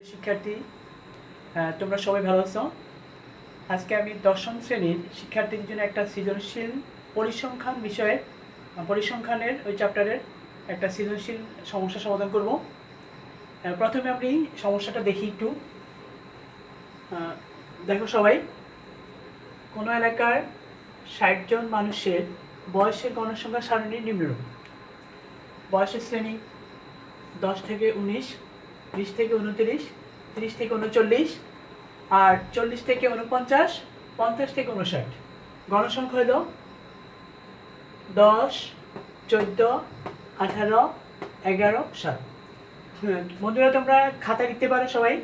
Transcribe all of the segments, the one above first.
শিক্ষার্থী, তোমরা সবাই ভালো আছো। আজকে আমি দশম শ্রেণীর শিক্ষার্থীদের জন্য একটা সৃজনশীল পরিসংখ্যান বিষয়ে পরিসংখ্যানের ওই চ্যাপ্টারের একটা সৃজনশীল সমস্যা সমাধান করব। প্রথমে আমি সমস্যাটা দেখি একটু। দেখো সবাই, কোনো এলাকার ৬০ জন মানুষের বয়সের গণসংখ্যা সারণী নিম্নরূপ। বয়সের শ্রেণী 10 থেকে 19, 20 থেকে 29, 30 থেকে 39, আর 40 থেকে 49, 50 থেকে 59। গণসংখ্যা হলো 10, 14, 18, 11, 7। বন্ধুরা, তোমরা খাতায় লিখতে পারো সবাই।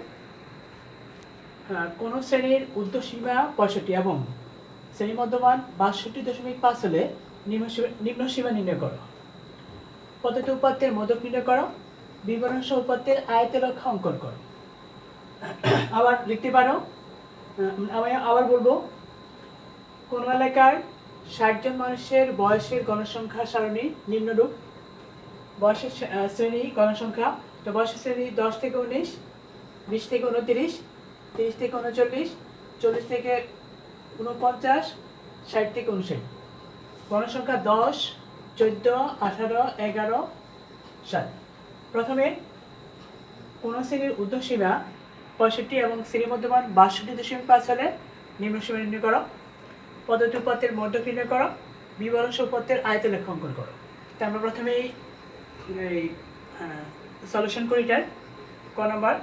কোন শ্রেণীর ঊর্ধ্বসীমা 65 এবং শ্রেণী মধ্যমান 62.5 হলে নিম্নসীমা নির্ণয় করো। প্রদত্ত উপাত্তের মধ্যক নির্ণয় করো। বিবরণ সহ উপাত্তের আয়তরেখা অঙ্কন করো। আবার লিখতে পারো, আমি আবার বলবো, কোনো এলাকার ৬০ জন মানুষের বয়সের গণসংখ্যা সারণী নিম্নরূপ। বয়সের শ্রেণী গণসংখ্যা, তো বয়সের শ্রেণী 10 থেকে 19, 20 থেকে 29, 30 থেকে 39, 40 থেকে 49, 60 থেকে 59। গণসংখ্যা 10, 14, 18, 11, 7। প্রথমে কোনো শ্রেণীর ঊর্ধ্বসীমা 65 এবং শ্রেণী মধ্যমান 62.5 হলে নিম্নসীমা নির্ণয় করো। পদ্ধতি উপাত্তের মধ্যক নির্ণয় করো। বিবরণ সহ উপাত্তের আয়তরেখা অঙ্কন করো। তা আমরা প্রথমেই সলিউশন করি এটার। ক নম্বর,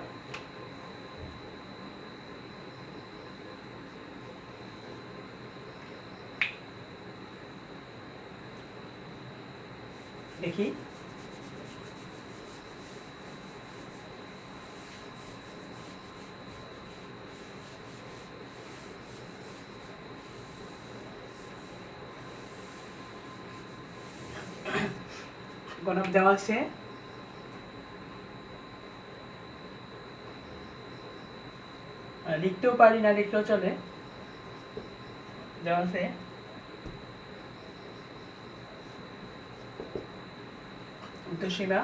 দেখি গণক দেওয়া আছে। লিখতেও পারি, না লিখলেও চলে। দেওয়া আছে ঊর্ধ্বসীমা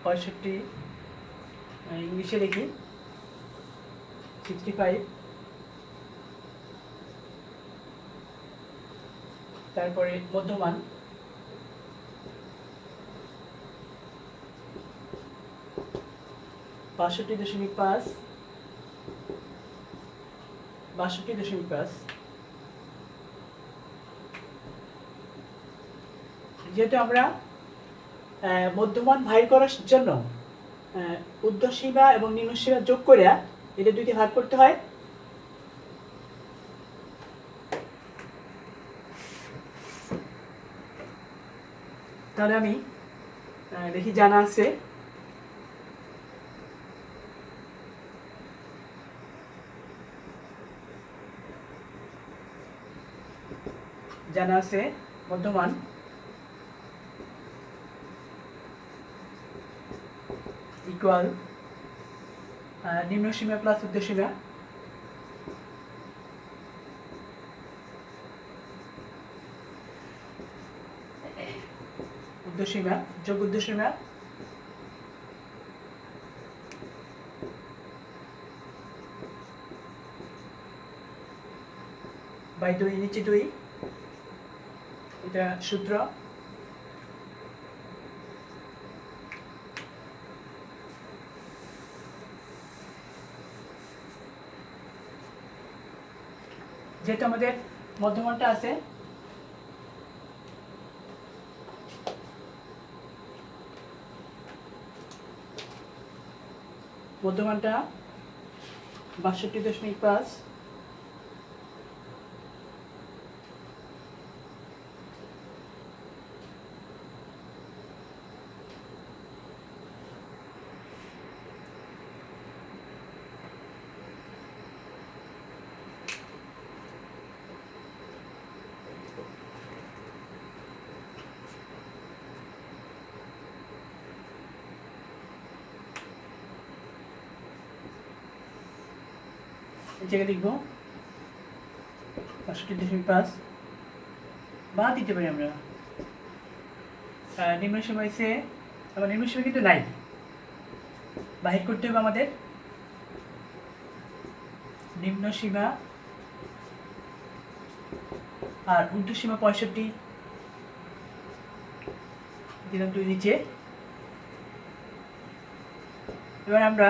65, ইংলিশে লিখি 65। তারপরে মধ্যমান 62.5, 62.5। যেহেতু আমরা মধ্যমান ভাগ করার জন্য ঊর্ধ্বসীমা এবং নিম্নসীমা যোগ করে এটা দুইটি ভাগ করতে হয়। তাহলে আমি দেখি, জানা আছে মধ্যমান ইকুয়াল নিম্নসীমা প্লাস ঊর্ধ্বসীমা। ঊর্ধ্বসীমা যোগ ঊর্ধ্বসীমা বাই 2 নিচে 2, এটা সূত্র। যেহেতু আমাদের মধ্যমানটা আছে, মধ্যমানটা 62.5, এই জায়গায় লিখবো 65.5 বা দিতে পারি আমরা নিম্ন সীমা হয়েছে, আবার নিম্ন সীমা কিন্তু নাই, বাহির করতে হবে আমাদের নিম্ন সীমা আর ঊর্ধ্ব সীমা 65 দিলাম 2 নিচে। এবার আমরা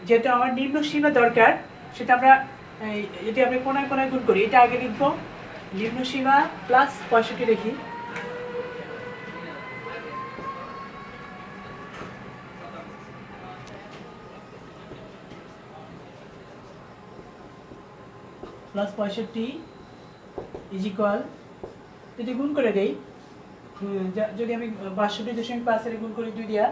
যেহেতু আমার নিম্ন সীমা দরকার সেটা আমরা যদি আমরা কোনায় কোনায় গুণ করি, এটা আগে লিখবো নিম্ন সীমা প্লাস 65 লিখি, প্লাস 65 ইজ ইকুয়াল, যদি গুণ করে দেই, যদি আমি 62.5 এর গুণ করি 2 দিয়া,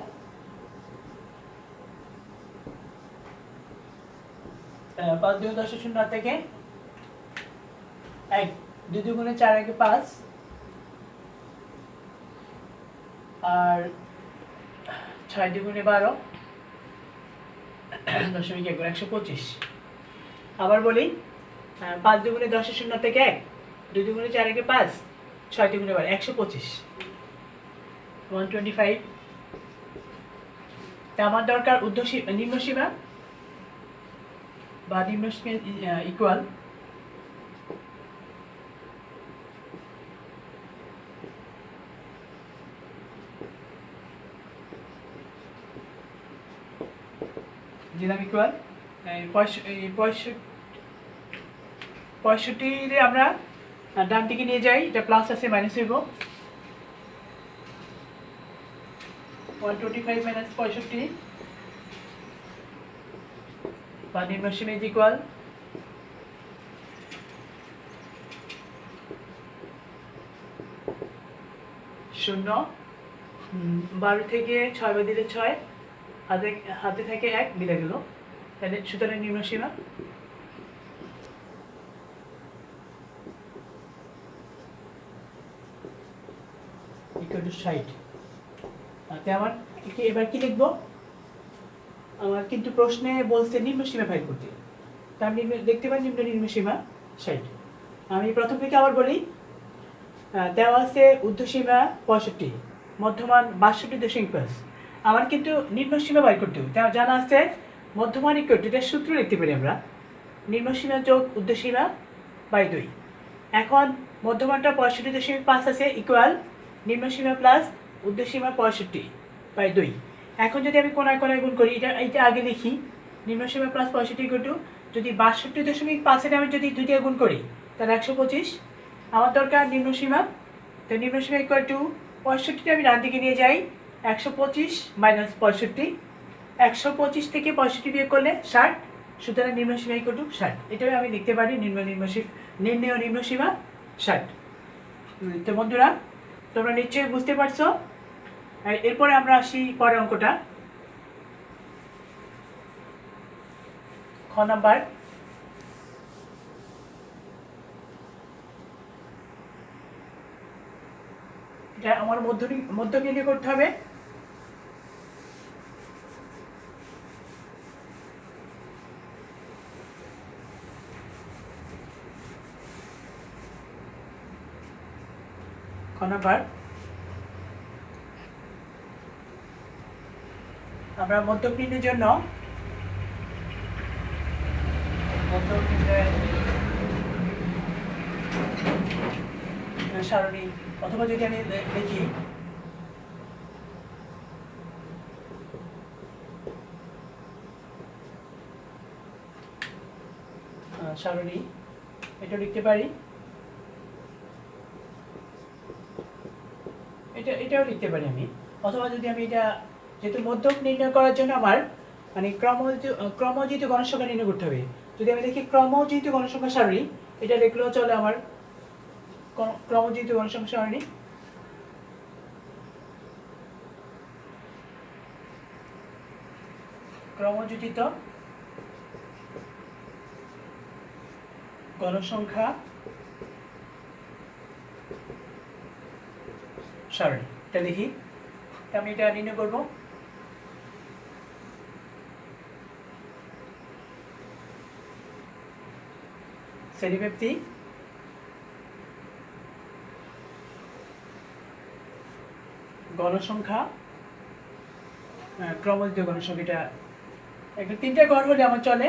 5 2 10 0 থেকে 1 2 2 গুণে 4 1 5 আর 6 2 গুণে 12 দশমিক 125। আবার বলি 5 2 গুণে 10 0 থেকে 1 2 2 গুণে 4 1 5 6 2 গুণে 12 125 125। তা আমার দরকার নিম্ন সীমা বা নিম্ন সীমা ইকুয়াল দিলাম ইকুয়াল 65 আমরা ডান দিকে নিয়ে যাই, এটা প্লাস আছে মাইনাস হইব 125 মাইনাস 65 বা নিম্ন সীমা ইজ ইকুয়াল 0 12 থেকে 6 বাদ দিলে 6 হাতে থেকে 1 মিলে গেল, তাহলে সুতরাং নিম্ন সীমা ইকুয়াল টু 60। আমার এবার কি লিখবো, আমার কিন্তু প্রশ্নে বলছে নিম্ন সীমা ফাইল করতে, তার দেখতে পাই নিম্ন সীমা 60। আমি প্রথম থেকে আবার বলি, দেওয়া আছে ঊর্ধ্ব সীমা 65, মধ্যমান 62.5, আমার কিন্তু নিম্ন সীমা বাইর করতে হবে। জানা আছে মধ্যমান ইকুয়াল টু, এটা সূত্র লিখতে পারি আমরা, নিম্ন সীমা যোগ ঊর্ধ্ব সীমা বাই 2। এখন মধ্যমানটা 65.5 আছে ইকুয়াল নিম্ন সীমা প্লাস ঊর্ধ্ব সীমা 65 বাই 2। এখন যদি আমি কোনায় কোনায় গুণ করি, এটা আগে লিখি নিম্ন সীমা প্লাস 65 ইকুয়াল টু, যদি 62.5 আমি যদি 2 দিয়ে গুণ করি তাহলে 125। আমার দরকার নিম্ন সীমা, তো নিম্ন সীমা ইকুয়াল টু 65 আমি ডান দিকে নিয়ে যাই, 125 মাইনাস 65, 125 থেকে 65 বিয়োগ করলে 60, সুতরাং নিম্ন সীমা ইকুয়াল টু 60। এটাই আমি লিখতে পারি নিম্ন সীমা 60। তো বন্ধুরা তোমরা নিশ্চয়ই বুঝতে পারছো। এরপরে আমরা আসি পরের অঙ্কটা, খ নাম্বার। এটা আমার মধ্যক নির্ণয় করতে হবে। খ নাম্বার, আমরা মধ্যক নির্ণয়ের জন্য সারণী, অথবা যদি আমি দেখি সারণী, এটা লিখতে পারি, এটাও লিখতে পারি আমি। অথবা যদি আমি এটা, যেহেতু মধ্যক নির্ণয় করার জন্য আমার মানে ক্রমজিত গণসংখ্যা নির্ণয় করতে হবে, যদি আমি দেখি ক্রমজিত গণসংখ্যা সারণী, এটা লিখলেও চলে আমার ক্রমজিত গণসংখ্যা সারণী। ক্রমযোজিত গণসংখ্যা সারণী, এটা দেখি আমি এটা নির্ণয় করব। শ্রেণীব্যাপ্তি গণসংখ্যা ক্রমযুক্ত গণসংখ্যা, এটা একটা 3টা ঘর হলে আমার চলে।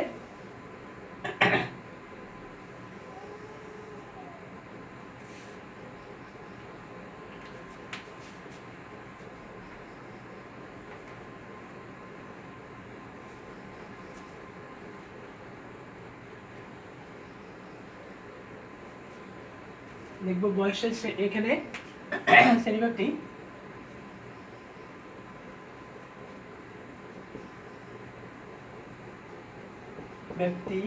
দেখবো বয়সের এখানে শ্রেণীব্যক্তি ব্যক্তি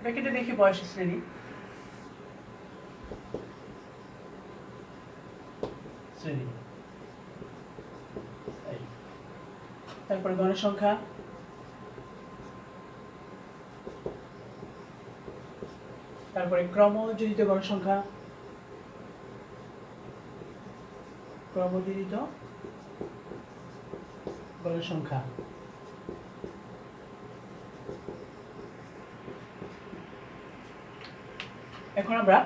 ব্র্যাকেটে দেখি বয়সের শ্রেণী, তারপরে গণসংখ্যা, তারপরে ক্রমযোজিত গণসংখ্যা, ক্রমযোজিত গণসংখ্যা। এখন আমরা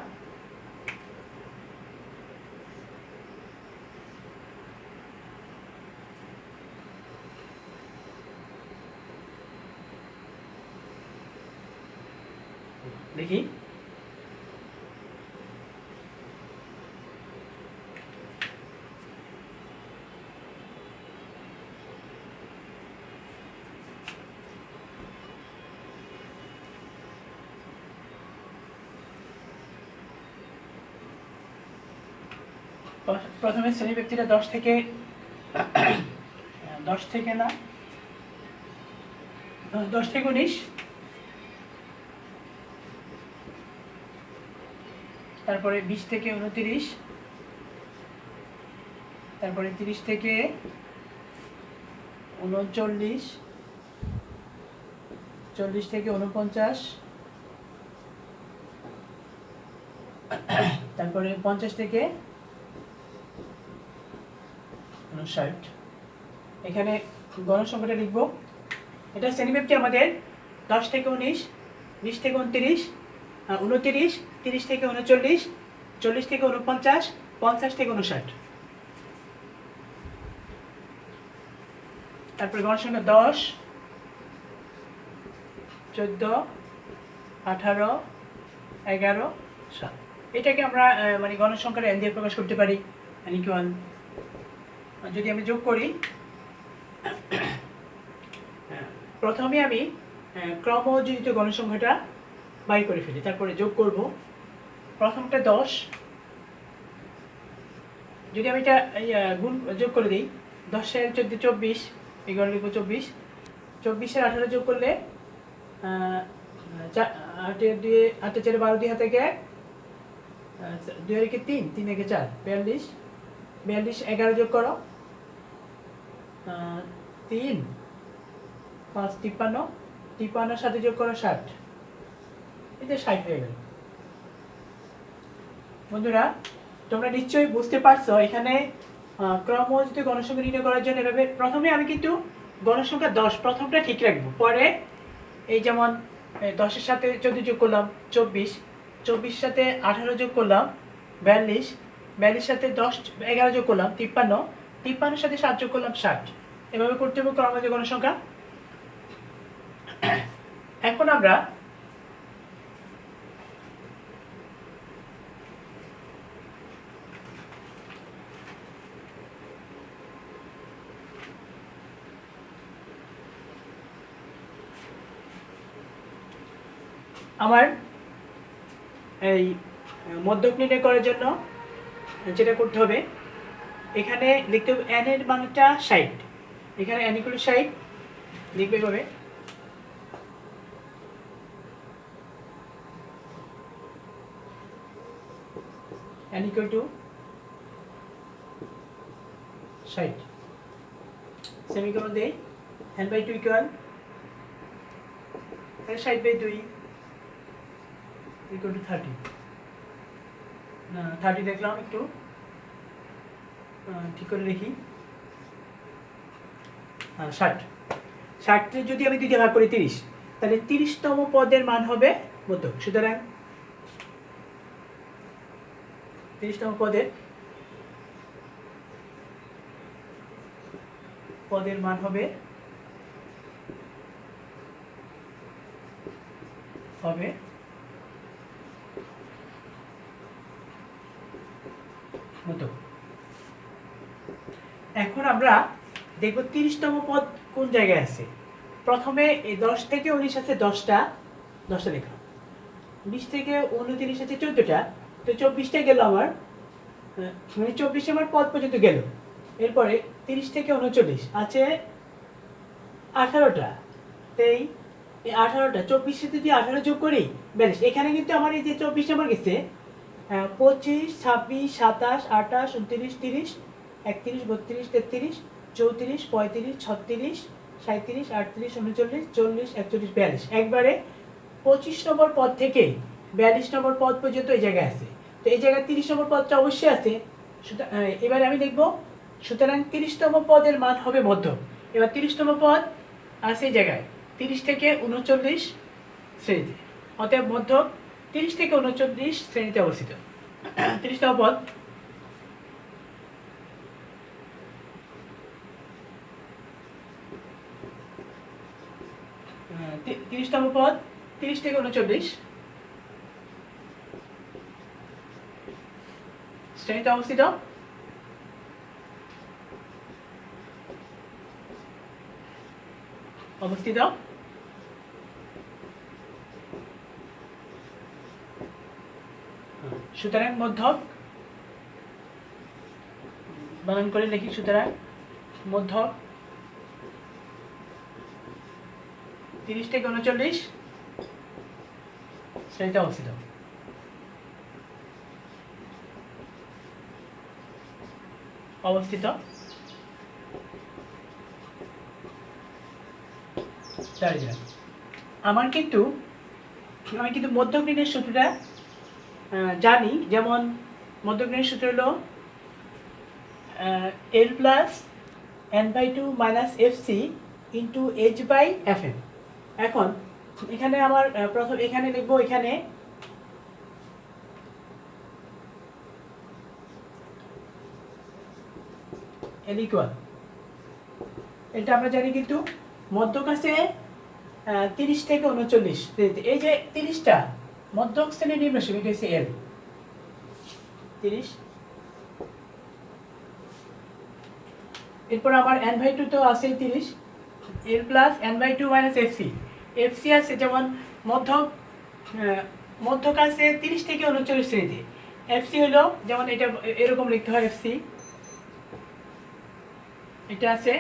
দেখি প্রথমে শ্রেণী ব্যক্তিরা 10 থেকে না 10 থেকে 19, তারপরে 20 থেকে 29, তারপরে 30 থেকে 39, 40 থেকে 49, তারপরে 50 থেকে 59। এখানে গণসংখ্যাটা লিখব। এটা শ্রেণীব্যক্তি আমাদের 10 থেকে 19, 20 থেকে 29, 29, 30 থেকে 39, 40 থেকে 49, 50 থেকে 59। তারপরে গণসংখ্যা 10, 14, 18, 11, 7। এটাকে আমরা মানে গণসংখ্যার n দিয়ে প্রকাশ করতে পারি। ইকুয়াল, যদি আমি যোগ করি, প্রথমে আমি ক্রমযোজিত গণসংখ্যাটা বাইর করে ফেলি, তারপরে যোগ করব। প্রথমটা 10, যদি আমি এটা গুণ যোগ করে দিই, 10 এর 14 24, এগুলো লিখব 24, 24 এর 18 যোগ করলে 8 এর 2 8 4 12, 2 হাতে 1, 2 এর 3, 3 এর 4, 42, 42 11 যোগ করো, 3 5 53, 53 সাথে যোগ করো 60, এটা 60 হয়ে গেল। বন্ধুরা, তোমরা নিশ্চয়ই বুঝতে পারছো এখানে ক্রমযোজিত গণসংখ্যা নির্ণয় করার জন্য এভাবে প্রথমে আমি কিন্তু গণসংখ্যা 10 প্রথমটা ঠিক রাখবো, পরে এই যেমন 10 এর সাথে 14 যোগ করলাম 24, 24 সাথে 18 যোগ করলাম 42, 42 সাথে 10 11 যোগ করলাম 53, 53 সাথে 7 যোগ করলাম 60। এভাবে করতে হবে ক্রমযোজিত গণসংখ্যা। এখন আমরা আমার এই মধ্যক নির্ণয় করার জন্য যেটা করতে হবে, এখানে লিখতে হবে n এর মানটা 60, এখানে n = 60 লিখবে এভাবে। n = 60, সেমিকোলন দেই, n/2 = 60/2 = 30, না 30 দেখলাম, একটু ঠিক করে লিখি, 60, 60 যদি আমি 2 দিয়ে ভাগ করি 30, তাহলে 30তম পদের মান হবে মধ্যক। সুতরাং 30তম পদের পদের মান হবে মধ্যক। এখন আমরা দেখব 30তম পদ কোন জায়গায় আছে। প্রথমে এই 10 থেকে 19 আছে 10টা লেখা, 20 থেকে 29 আছে 14টা, তো 24টা গেল আমার, মানে 24 আমার পদ পর্যন্ত গেল। এরপরে 30 থেকে 39 আছে 18টা, এই 18টা 24 সাথে যদি 18 যোগ করি 42। এখানে কিন্তু আমার এই যে 24 আমার গেছে 25, 26, 27, 28, 29, 30, 31, 32, 33, 34, 35, 36, 37, 38, 39, 40, 41, 42, একবারে 25 নম্বর পদ থেকে 42 নম্বর পদ পর্যন্ত এই জায়গায় আছে। তো এই জায়গায় 30 নম্বর পদটা অবশ্যই আছে। এবারে আমি দেখব, সুতরাং 30তম পদের মান হবে মধ্যক। এবার 30তম পদ আছে এই জায়গায় 30 থেকে 39 শ্রেণীতে, অতএব মধ্যক 30 থেকে 39 শ্রেণীতে অবস্থিত। 30তম পদ, তিরিশতম পদ 30 থেকে 39 শ্রেণীতে অবস্থিত। সুতরাং মধ্যক, বানান করে লিখি, সুতরাং মধ্যক 30 থেকে 39 শ্রেণীতে অবস্থিত। আমি কিন্তু মধ্যক নির্ণয়ের সূত্রটা জানি। যেমন মধ্যক নির্ণয়ের সূত্র হলো L plus n/2 minus FC into H/Fm। এখন এখানে আমার প্রথম এখানে লিখবো, এখানে L ইকুয়াল, এটা আমরা জানি কিন্তু মধ্যক আছে 30 থেকে 39, এই যে 30টা মধ্যক শ্রেণীর নিম্ন সীমা, এটা হচ্ছে L 30। এরপর আমার n/2 তো আছে 30, L plus n/2 minus FC আছে, যেমন মধ্যক আছে 30 থেকে 39 শ্রেণীতে। FC হলো, যেমন এটা এরকম লিখতে হয়, FC এটা আছে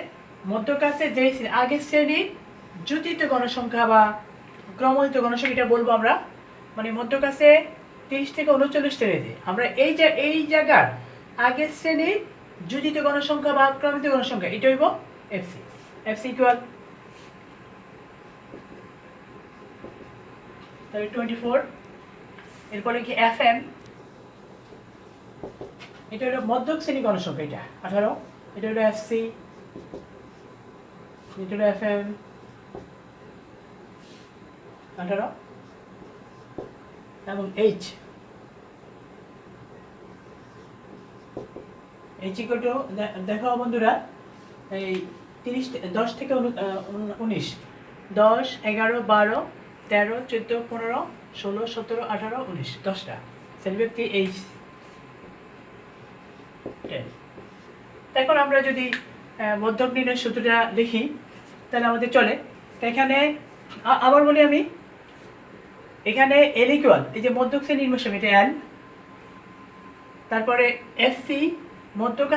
মধ্যক আছে যে আগের শ্রেণীর জুটিত গণসংখ্যা বা ক্রমযুক্ত গণসংখ্যা, এটা বলবো আমরা, মানে মধ্যক আছে 30 থেকে 39 শ্রেণীতে। আমরা এই জায়গার আগের শ্রেণীর জুটিত গণসংখ্যা বা ক্রমিত গণসংখ্যা, এটা হইব FC ইকুয়াল 24। এরপরে কি FM, এটা হলো মধ্যক শ্রেণী গণসংখ্যা, এটা 18। এটা হলো FC, এটা হলো FM 18, এবং H ইকুয়াল টু, দেখো বন্ধুরা, এই 10 থেকে 19, 10, 11, 12, 13, 14, 15, 16, 17, 18, 19, 10টা শ্রেণীব্যক্তি H 10। এখন আমরা যদি মধ্যক নির্ণয়ের সূত্রটা লিখি তাহলে আমাদের চলে। এখানে আবার বলি আমি, এখানে L ইকুয়াল, এই যে মধ্যক শ্রেণীর নিম্ন সীমা, এটা L, তারপরে FC মধ্যক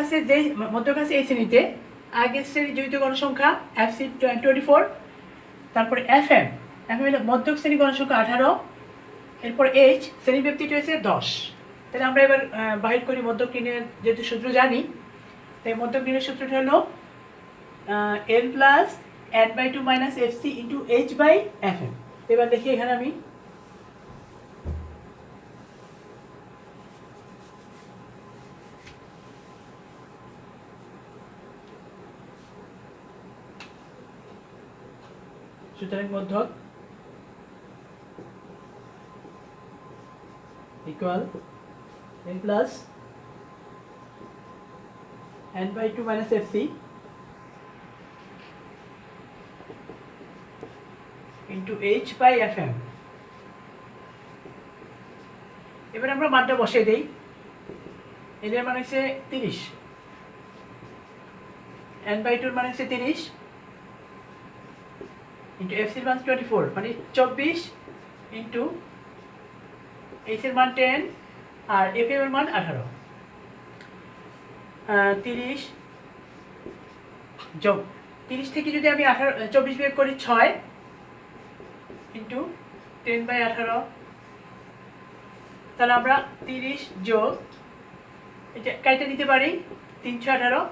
আছে এই শ্রেণীতে আগের শ্রেণীর জড়িত গণসংখ্যা FC 24, তারপরে FM হলো মধ্যক শ্রেণী গণসংখ্যা 18, এরপর H শ্রেণীব্যক্তিটা হচ্ছে 10। তাহলে আমরা এবার বাহির করি মধ্যক নির্ণয়ের যেহেতু সূত্র জানি, তাই মধ্যক নির্ণয়ের সূত্রটা হলো L plus n/2 minus FC into H/Fm। এবার দেখি এখানে আমি সুতরাং মধ্যক equal L plus n/2 minus FC into H/FM। এবার আমরা মানটা বসিয়ে দিই। এদের মান হচ্ছে 30, n/2 মান হচ্ছে 30 ইন্টু FC এর মান 24, মানে 24 ইন্টু H এর মান 10 আর FM এর মান 18। 30 যোগ 30 থেকে যদি আমি 24 বিয়োগ করি 6 ইন্টু 10/18, তাহলে আমরা 30 যোগ এটা কাইটা দিতে পারি 318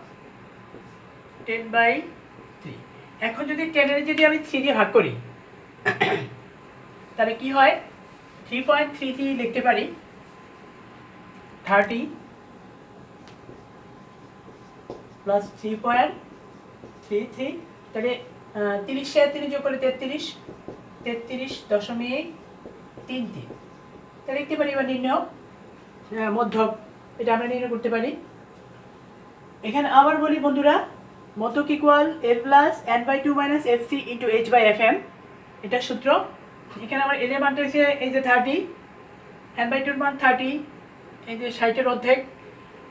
10/3। এখন যদি 10 এর যদি আমি 3 দিয়ে ভাগ করি তাহলে কি হয়, 3.33 লিখতে পারি। 30 প্লাস 3.33, তাহলে 30 এর 3 যোগ করলে 33.33, তাহলে লিখতে পারি। এবার নির্ণয় মধ্যক, এটা আমরা নির্ণয় করতে পারি। এখানে আবার বলি বন্ধুরা, মধ্যক equal L plus n/2 minus FC into H/FM, এটা সূত্র। এখানে আমার L এর মানটা হচ্ছে এই যে 30, n/2 এর মান 30, এই যে 60 অর্ধেক,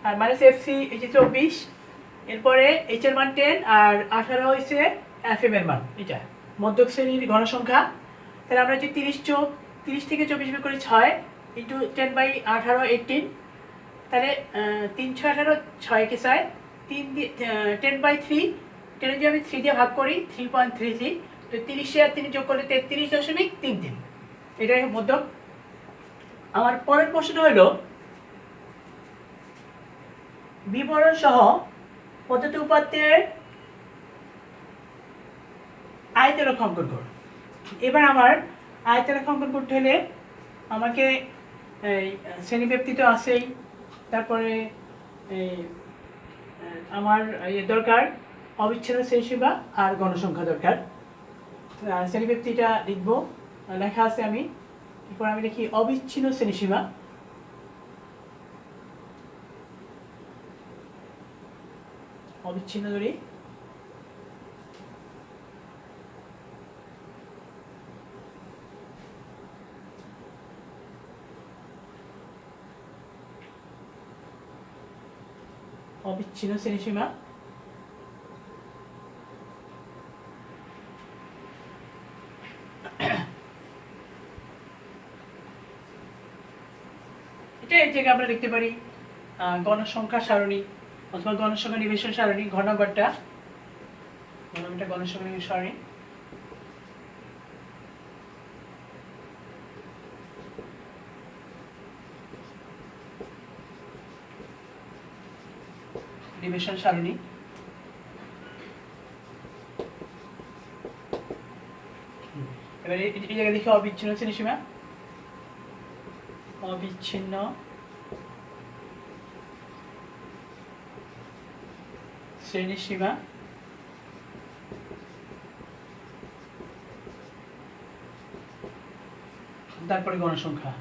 আর মাইনাস FC এই যে 24, এরপরে H এর মান 10 আর 18 হচ্ছে FM এর মান। এটা মধ্যক শ্রেণীর ঘনসংখ্যা। তাহলে আমরা যে 30 থেকে 24 বিয়োগ করি 6 ইন্টু 10/18 18, তাহলে 3×18 6 কে 6, 10/3, 10 যদি আমি 3 দিয়ে ভাগ করি 3.33, তো 30 আর 3 যোগ করলে 33.33, এটাই মধ্যক। আমার পরের প্রশ্ন হলো বিবরণ সহ প্রদত্ত উপাত্তের আয়তরেখা অঙ্কন করো। এবার আমার আয়তরেখা অঙ্কন করতে হলে আমাকে শ্রেণীব্যাপ্তি তো আছেই, তারপরে আমার দরকার অবিচ্ছিন্ন শ্রেণীসীমা আর গণসংখ্যা দরকার। শ্রেণীব্যাপ্তিটা লিখব, লেখা আছে আমি, এরপর আমি লিখি অবিচ্ছিন্ন শ্রেণীসীমা। অবিচ্ছিন্ন ধরি, অবিচ্ছিন্ন শ্রেণীসীমা। এটা এই জায়গায় আমরা লিখতে পারি গণসংখ্যা সারণী অথবা গণসংখ্যা নিবেশন সারণী, ঘনঘরটা গণসংখ্যা নিবেশন সারণী। নিবেশন সারণী। এবারে এই জায়গায় দেখি অবিচ্ছিন্ন শ্রেণীসীমা। অবিচ্ছিন্ন শ্রেণীসীমা, তারপরে গণসংখ্যা।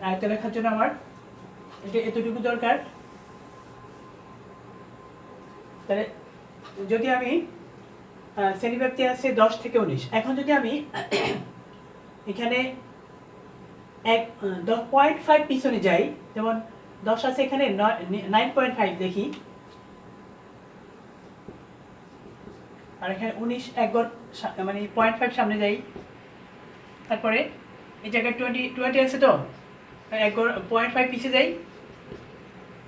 আয়ত লেখার জন্য আমার এটা এতটুকু দরকার। তাহলে যদি আমি শ্রেণীব্যাপ্তি আছে 10 থেকে 19, এখন যদি আমি এখানে 10.5 পিছনে যাই, যেমন 10 আছে এখানে 9.5 দেখি, আর এখানে 19 একবার মানে 0.5 সামনে যাই, তারপরে এই জায়গায় 20 আছে, তো একবার 0.5 পিছিয়ে যাই,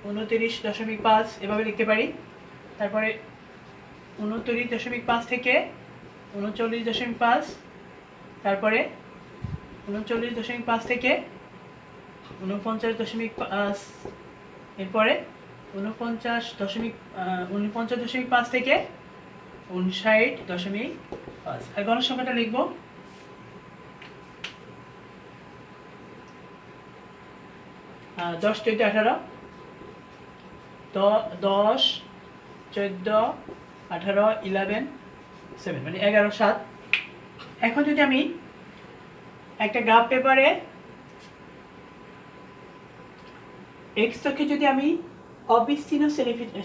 29.5 এভাবে লিখতে পারি। তারপরে 29.5 থেকে 39.5, তারপরে 39.5 থেকে 49.5, এরপরে 49.5 থেকে 59.5। আর গণসংখ্যাটা লিখব हाँ 10 14 18 तो 10 14 18 11 7 মানে 11 7। এখন যদি আমি একটা গ্রাফ পেপারে এক্স অক্ষে যদি আমি অবিচ্ছিন্ন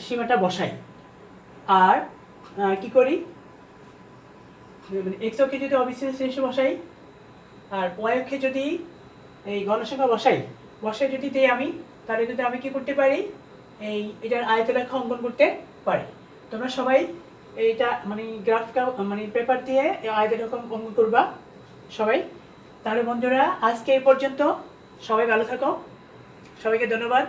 সীমাটা বসাই আর কি করি, এক্স অক্ষে যদি অবিচ্ছিন্ন শ্রেণী বসাই আর ওয়াই অক্ষে যদি এই গণসংখ্যা বসাই যদি দিই আমি, তাহলে কিন্তু আমি কি করতে পারি, এটার আয়তরেখা অঙ্কন করতে পারি। তোমরা সবাই এইটা মানে গ্রাফটা মানে পেপার দিয়ে আয়তরেখা অঙ্কন করবা সবাই। তাহলে বন্ধুরা আজকে এই পর্যন্ত, সবাই ভালো থাকো, সবাইকে ধন্যবাদ।